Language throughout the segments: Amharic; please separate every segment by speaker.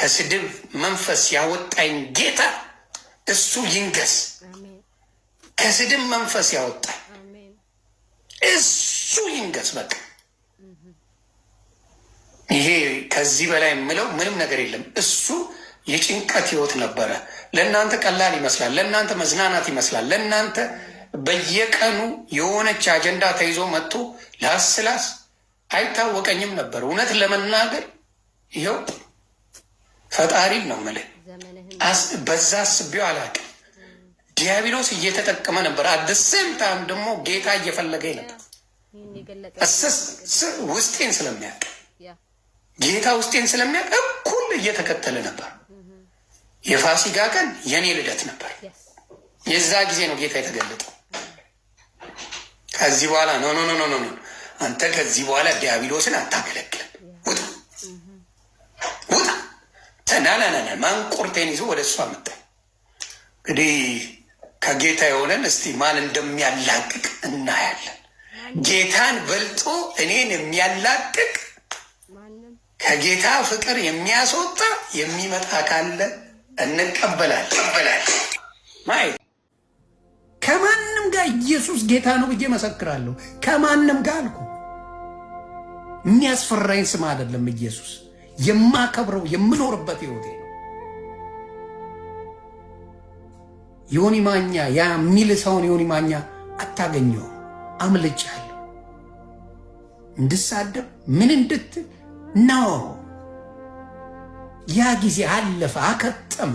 Speaker 1: ከስድብ መንፈስ ያወጣኝ ጌታ እሱ ይንገስ። ከስድብ መንፈስ ያወጣኝ እሱ ይንገስ። በቃ ይሄ ከዚህ በላይ የምለው ምንም ነገር የለም። እሱ የጭንቀት ህይወት ነበረ። ለእናንተ ቀላል ይመስላል፣ ለእናንተ መዝናናት ይመስላል። ለእናንተ በየቀኑ የሆነች አጀንዳ ተይዞ መጥቶ ላስላስ አይታወቀኝም ነበር። እውነት ለመናገር ይኸው ፈጣሪም ነው የምልህ፣ በዛ አስቤው አላውቅም። ዲያብሎስ እየተጠቀመ ነበር። አደሴም ታም ደግሞ ጌታ እየፈለገኝ ነበር። ውስጤን ስለሚያውቅ ጌታ ውስጤን ስለሚያውቅ እኩል እየተከተለ ነበር። የፋሲካ ቀን የኔ ልደት ነበር። የዛ ጊዜ ነው ጌታ የተገለጠው። ከዚህ በኋላ ኖ ኖ ኖ ኖ አንተ ከዚህ በኋላ ዲያብሎስን አታገለግልም፣ ውጣ ውጣ ተናናናና ማንቁርቴን ይዞ ወደ እሷ መጣ። እንግዲህ ከጌታ የሆነን እስቲ ማን እንደሚያላቅቅ እናያለን። ጌታን በልጦ እኔን የሚያላቅቅ ከጌታ ፍቅር የሚያስወጣ የሚመጣ ካለ እንቀበላለን። ማየት ከማንም ጋር ኢየሱስ ጌታ ነው ብዬ መሰክራለሁ። ከማንም ጋር አልኩ። የሚያስፈራኝ ስም አይደለም ኢየሱስ፣ የማከብረው የምኖርበት ህይወቴ ነው። ዮኒ ማኛ ያ የሚል ሰውን ዮኒ ማኛ አታገኘውም። አምልጫለሁ። እንድሳደብ ምን እንድትል ነው። ያ ጊዜ አለፈ፣ አከተመ።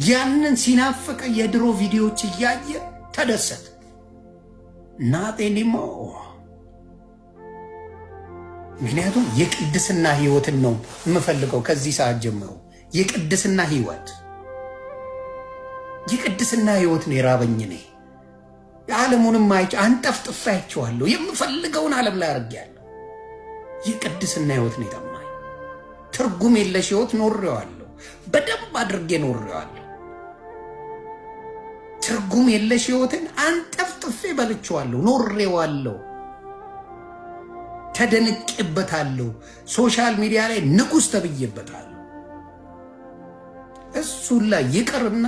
Speaker 1: ያንን ሲናፍቅ የድሮ ቪዲዮዎች እያየ ተደሰት ናጤኒሞ። ምክንያቱም የቅድስና ህይወትን ነው የምፈልገው። ከዚህ ሰዓት ጀምሮ የቅድስና ህይወት ነው የራበኝ። እኔ የዓለሙንም አይቼ አንጠፍጥፌ አይቼዋለሁ። የምፈልገውን ዓለም ላይ አድርጌያለሁ። የቅድስና ህይወት ነው የጠማኝ። ትርጉም የለሽ ህይወት ኖሬዋለሁ። በደንብ አድርጌ ኖሬዋለሁ። ትርጉም የለሽ ህይወትን አንጠፍጥፌ በልቼዋለሁ፣ ኖሬዋለሁ፣ ተደንቄበታለሁ። ሶሻል ሚዲያ ላይ ንጉሥ ተብዬበታለሁ። እሱን ላይ ይቅርና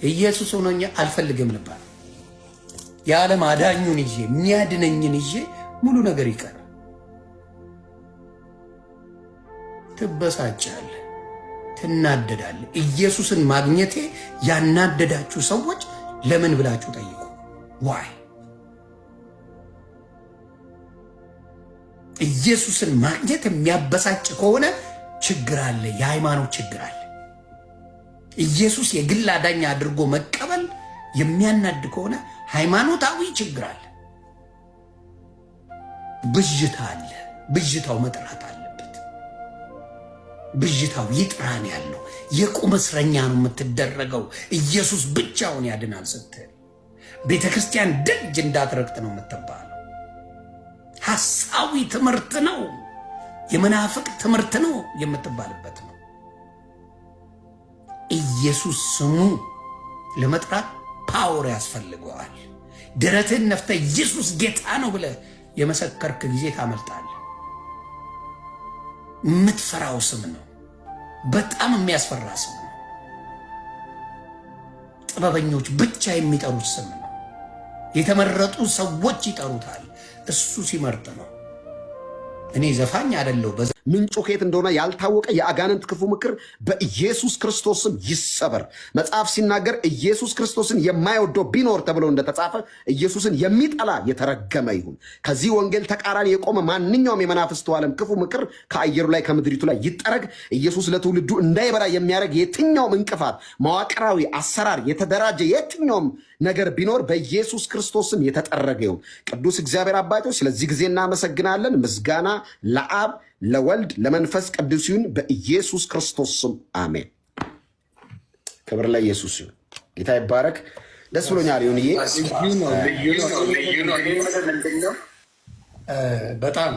Speaker 1: ኢየሱስ ሆኖኛ አልፈልግም ነበር። የዓለም አዳኙን ይዤ የሚያድነኝን ይዤ ሙሉ ነገር ይቀር። ትበሳጫለህ፣ ትናደዳለህ። ኢየሱስን ማግኘቴ ያናደዳችሁ ሰዎች ለምን ብላችሁ ጠይቁ። ዋይ ኢየሱስን ማግኘት የሚያበሳጭ ከሆነ ችግር አለ፣ የሃይማኖት ችግር አለ። ኢየሱስ የግል አዳኝ አድርጎ መቀበል የሚያናድ ከሆነ ሃይማኖታዊ ችግር አለ፣ ብዥታ አለ። ብዥታው መጥራት አለበት። ብዥታው ይጥራን ያለው የቁም እስረኛ ነው የምትደረገው። ኢየሱስ ብቻውን ያድናል ስትል ቤተ ክርስቲያን ደጅ እንዳትረግጥ ነው የምትባለው። ሐሳዊ ትምህርት ነው፣ የመናፍቅ ትምህርት ነው የምትባልበት ነው። ኢየሱስ ስሙ ለመጥራት ፓወር ያስፈልገዋል። ደረትህን ነፍተህ ኢየሱስ ጌታ ነው ብለህ የመሰከርክ ጊዜ ታመልጣለህ። የምትፈራው ስም ነው። በጣም የሚያስፈራ ስም ነው። ጥበበኞች ብቻ የሚጠሩት ስም ነው። የተመረጡ ሰዎች ይጠሩታል። እሱ ሲመርጥ ነው። እኔ ዘፋኝ አይደለሁ።
Speaker 2: ምንጩ ከየት እንደሆነ ያልታወቀ የአጋንንት ክፉ ምክር በኢየሱስ ክርስቶስም ይሰበር። መጽሐፍ ሲናገር ኢየሱስ ክርስቶስን የማይወደው ቢኖር ተብሎ እንደተጻፈ ኢየሱስን የሚጠላ የተረገመ ይሁን። ከዚህ ወንጌል ተቃራኒ የቆመ ማንኛውም የመናፍስቱ ዓለም ክፉ ምክር ከአየሩ ላይ ከምድሪቱ ላይ ይጠረግ። ኢየሱስ ለትውልዱ እንዳይበራ የሚያደርግ የትኛውም እንቅፋት፣ መዋቅራዊ አሰራር፣ የተደራጀ የትኛውም ነገር ቢኖር በኢየሱስ ክርስቶስም የተጠረገ ይሁን። ቅዱስ እግዚአብሔር አባቶች ስለዚህ ጊዜ እናመሰግናለን። ምስጋና ለአብ ለወልድ ለመንፈስ ቅዱስ ይሁን በኢየሱስ ክርስቶስ ስም አሜን። ክብር ለኢየሱስ ይሁን። ጌታ ይባረክ። ደስ ብሎኛል። ይሁንዬ
Speaker 1: በጣም